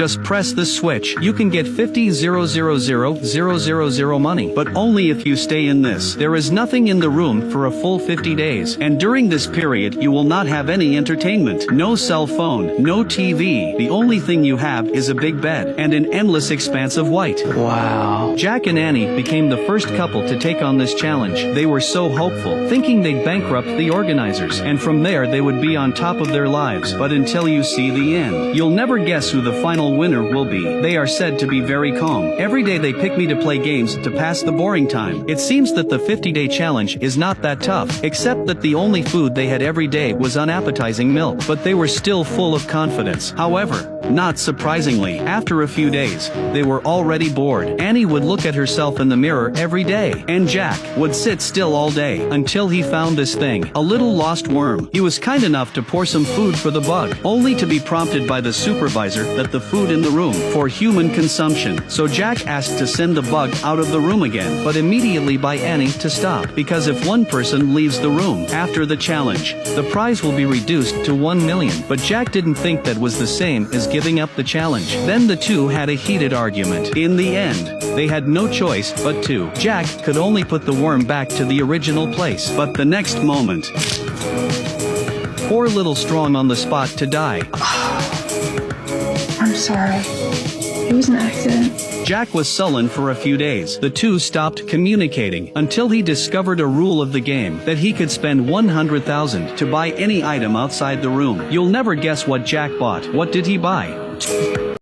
Just press the switch. You can get 50,000,000 money, but only if you stay in this. There is nothing in the room for a full 50 days, and during this period you will not have any entertainment. No cell phone, no TV. The only thing you have is a big bed and an endless expanse of white. Wow. Jack and Annie became the first couple to take on this challenge. They were so hopeful, thinking they'd bankrupt the organizers, and from there they would be on top of their lives. But until you see the end, you'll never guess who the final winner will be. They are said to be very calm. Every day they pick me to play games to pass the boring time. It seems that the 50-day challenge is not that tough, except that the only food they had every day was unappetizing milk. But they were still full of confidence. However, not surprisingly, after a few days, they were already bored. Annie would look at herself in the mirror every day, and Jack would sit still all day until he found this thing, a little lost worm. He was kind enough to pour some food for the bug, only to be prompted by the supervisor that the food in the room for human consumption. So Jack asked to send the bug out of the room again, but immediately by Annie to stop, because if one person leaves the room after the challenge, the prize will be reduced to 1 million. But Jack didn't think that was the same as giving up the challenge. Then the two had a heated argument. In the end, they had no choice but to. Jack could only put the worm back to the original place, but the next moment, poor little Strong on the spot to die. I'm sorry. It was an accident. Jack was sullen for a few days. The two stopped communicating until he discovered a rule of the game, that he could spend 100,000 to buy any item outside the room. You'll never guess what Jack bought. What did he buy?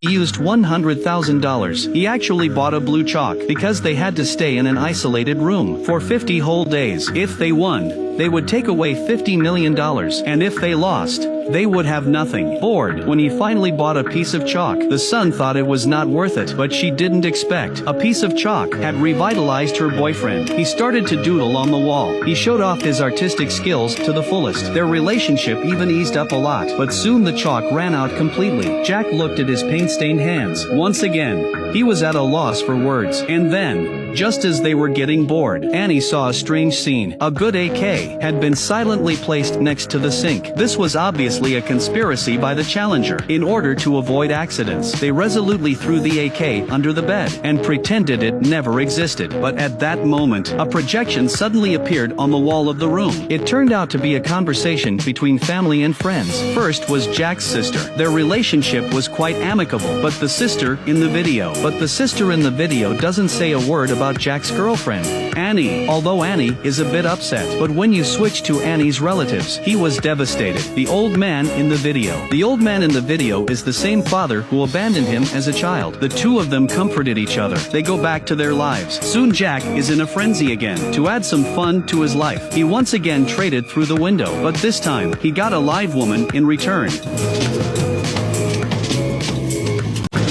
He used $100,000. He actually bought a blue chalk because they had to stay in an isolated room for 50 whole days. If they won, they would take away $50 million, and if they lost, they would have nothing. Bored, when he finally bought a piece of chalk, the son thought it was not worth it, but she didn't expect. A piece of chalk had revitalized her boyfriend. He started to doodle on the wall. He showed off his artistic skills to the fullest. Their relationship even eased up a lot, but soon the chalk ran out completely. Jack looked at his paint-stained hands. Once again, he was at a loss for words. And then, just as they were getting bored, Annie saw a strange scene. A good AK had been silently placed next to the sink. This was obviously a conspiracy by the challenger. In order to avoid accidents, they resolutely threw the AK under the bed and pretended it never existed. But at that moment, a projection suddenly appeared on the wall of the room. It turned out to be a conversation between family and friends. First was Jack's sister. Their relationship was quite amicable, but the sister in the video doesn't say a word about Jack's girlfriend, Annie. Although Annie is a bit upset, but when you switch to Annie's relatives, he was devastated. The old man in the video is the same father who abandoned him as a child. The two of them comforted each other. They go back to their lives. Soon Jack is in a frenzy again. To add some fun to his life, he once again traded through the window, but this time, he got a live woman in return.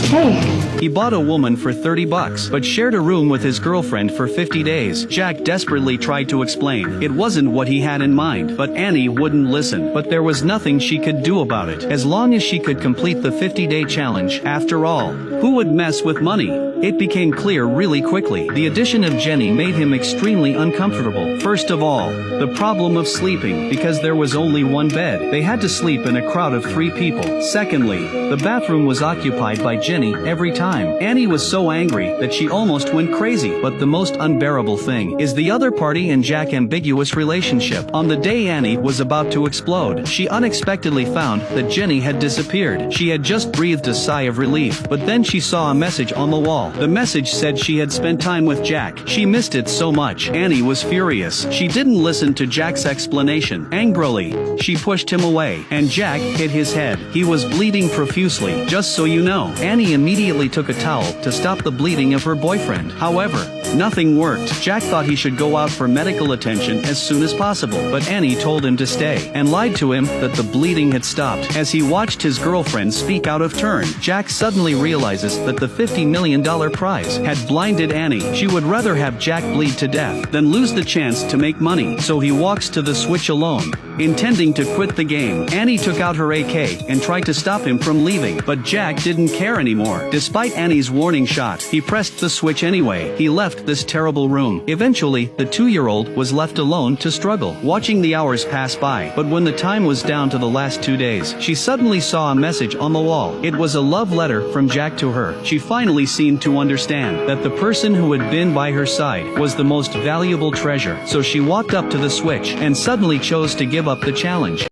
Hey. He bought a woman for $30, but shared a room with his girlfriend for 50 days. Jack desperately tried to explain it wasn't what he had in mind, but Annie wouldn't listen. But there was nothing she could do about it, as long as she could complete the 50-day challenge. After all, who would mess with money? It became clear really quickly. The addition of Jenny made him extremely uncomfortable. First of all, the problem of sleeping, because there was only one bed. They had to sleep in a crowd of 3 people. Secondly, the bathroom was occupied by Jenny every time. Annie was so angry that she almost went crazy. But the most unbearable thing is the other party and Jack's ambiguous relationship. On the day Annie was about to explode, she unexpectedly found that Jenny had disappeared. She had just breathed a sigh of relief, but then she saw a message on the wall. The message said she had spent time with Jack. She missed it so much. Annie was furious. She didn't listen to Jack's explanation. Angrily, she pushed him away, and Jack hit his head. He was bleeding profusely. Just so you know, Annie immediately took a towel to stop the bleeding of her boyfriend. However, nothing worked. Jack thought he should go out for medical attention as soon as possible, but Annie told him to stay, and lied to him that the bleeding had stopped. As he watched his girlfriend speak out of turn, Jack suddenly realizes that the $50 million prize had blinded Annie. She would rather have Jack bleed to death than lose the chance to make money, so he walks to the switch alone, intending to quit the game. Annie took out her AK and tried to stop him from leaving, but Jack didn't care anymore. Despite Despite Annie's warning shot, he pressed the switch anyway. He left this terrible room. Eventually, the 2-year-old was left alone to struggle, watching the hours pass by. But when the time was down to the last 2 days, she suddenly saw a message on the wall. It was a love letter from Jack to her. She finally seemed to understand that the person who had been by her side was the most valuable treasure. So she walked up to the switch and suddenly chose to give up the challenge.